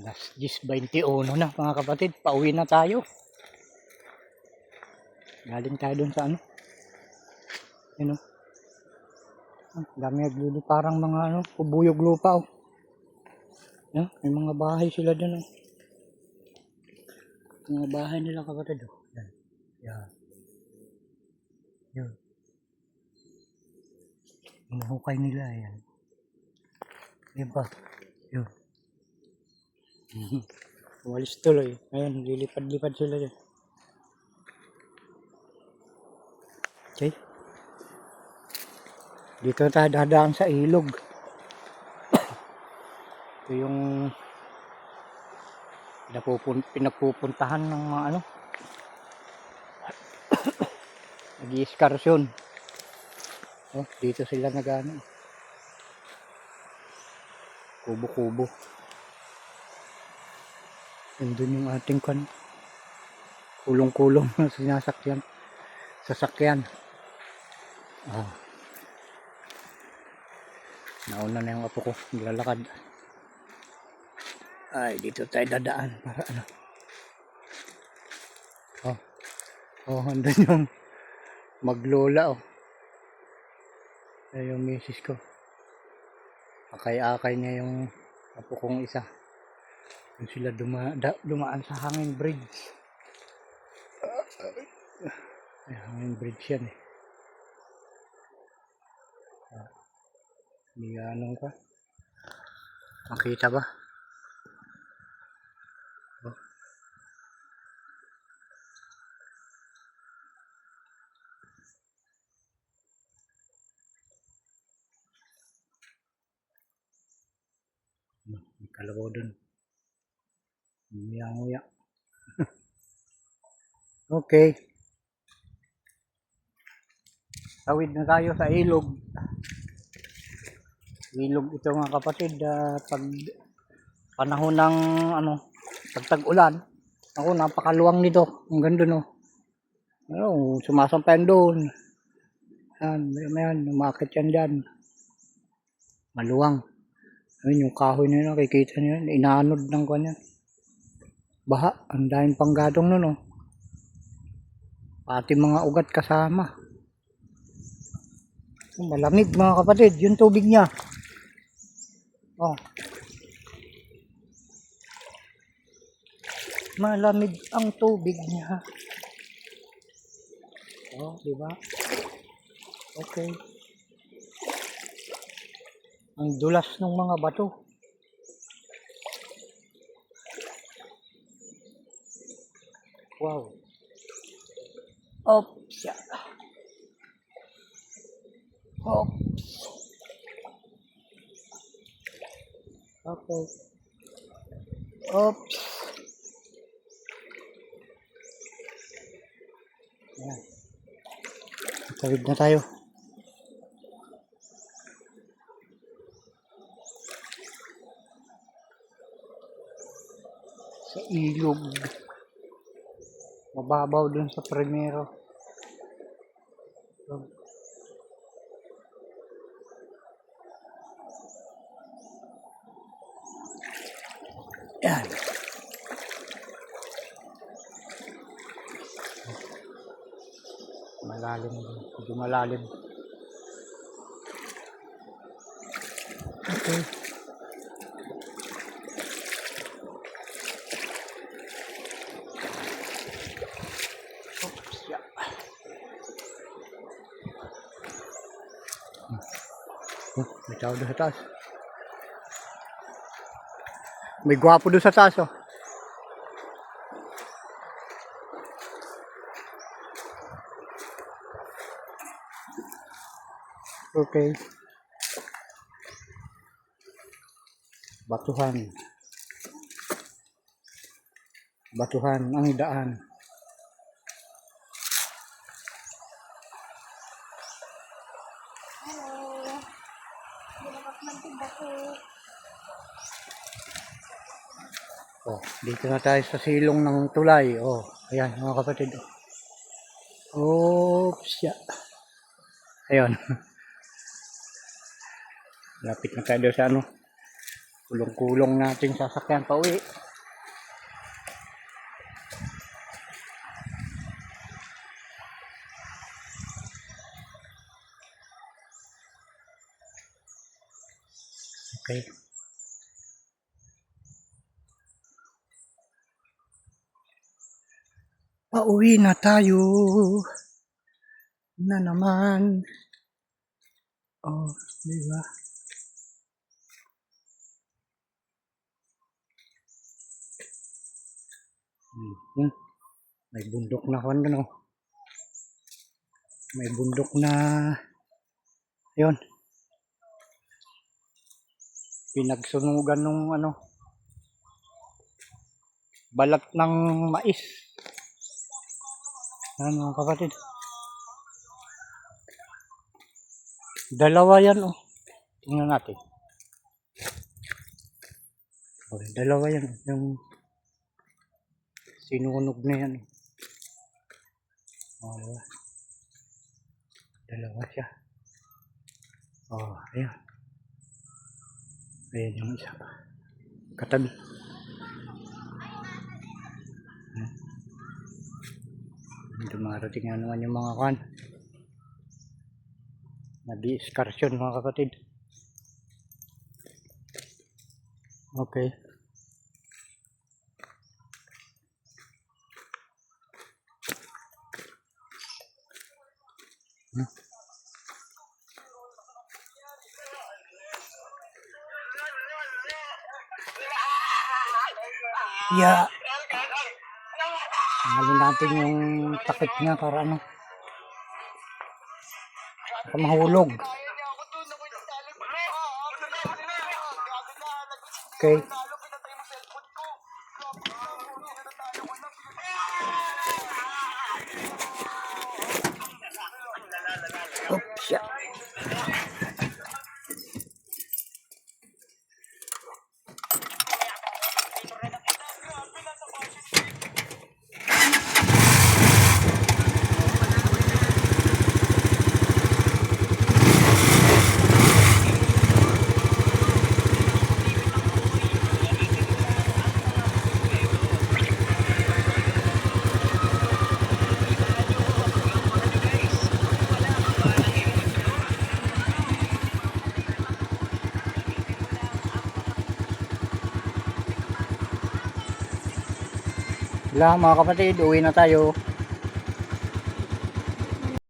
Alas 10:21 na mga kapatid, pauwi na tayo. Galing tayo dun sa ano. Ano? Dami naglulu parang mga ano, kubuyog lupa oh. Yan, may mga bahay sila dun oh. Mga bahay nila kapatid oh. Yan. Yan. Yan. Inuhukay nila yan. Diba? Yun. Walis tuloy. Ayun, lilipad-lipad sila dyan. Okay. Dito tayo dadaan sa ilog. Ito yung pinapupuntahan ng mga ano. Nag-i-exkursion. Oh, dito sila nag-ano. Kubo-kubo. Nandun yung ating kulong-kulong na sinasakyan. Sasakyan. Oh. Nauna na yung apo ko. Naglalakad. Ay, dito tayo dadaan. Para ano. Oh. Oh, andun yung maglola oh. Ay, yung misis ko. Akay-akay niya yung apo kong isa. Yung sila dumaan sa hanging bridge. Ay, hanging bridge yan eh. Hindi anong ka. Makita ba? Oh. May kalabaw dun. Nguya-nguya. Okay. Tawid na tayo sa ilog. Ilog ito mga kapatid. Pag panahon ng ano, pagtag-ulan. Ako, napakaluwang nito. Ang ganda no. Ano, sumasampayan doon. Yan, umakit yan dyan. Maluwang. Ayun, yung kahoy na yun, nakikita nyo yun. Inaanod ng kanya. Baha, ang daming panggatong nun oh. Pati mga ugat kasama. Malamig mga kapatid, yung tubig niya. Oh. Malamig ang tubig niya. Oh, diba? Okay. Ang dulas ng mga bato. Wow. Oops. Oops. Okay. Oops. Ayan. Tawid na tayo. Sa ilog. Mababaw dun sa primero. Yan. Malalim din. Medyo malalim. Okay. Oops. Yeah. Oh, may tao doon sa taas. May gwapo doon sa taas oh. Okay. Batuhan. Batuhan ang daan. Oh, dito na tayo sa silong ng tulay. Oh, ayan mga kapatid. Oops. Yeah. Ayun. Lapit na tayo sa ano. Kulong-kulong natin sasakyan pa uwi. Okay. Pauwi na tayo na naman. Oh, di ba? May bundok na kon no. May bundok na 'yon. Pinagsunugan nung ano, balat ng mais. Yan mga kapatid. Dalawa yan oh. Tingnan natin. Oh, dalawa yan. Yung sinunog na yan. Oh, diba? Dalawa siya. Oh, ayan. Ayan yung isa pa. Katabi. Dumarating na naman yung mga kan. Nadi-excursion mga kapatid. Okay. Yeah. Tanggalin natin yung takip niya para ano. Para mahulog. Okay. Oops. Yeah. Wala mga kapatid, uwi na tayo.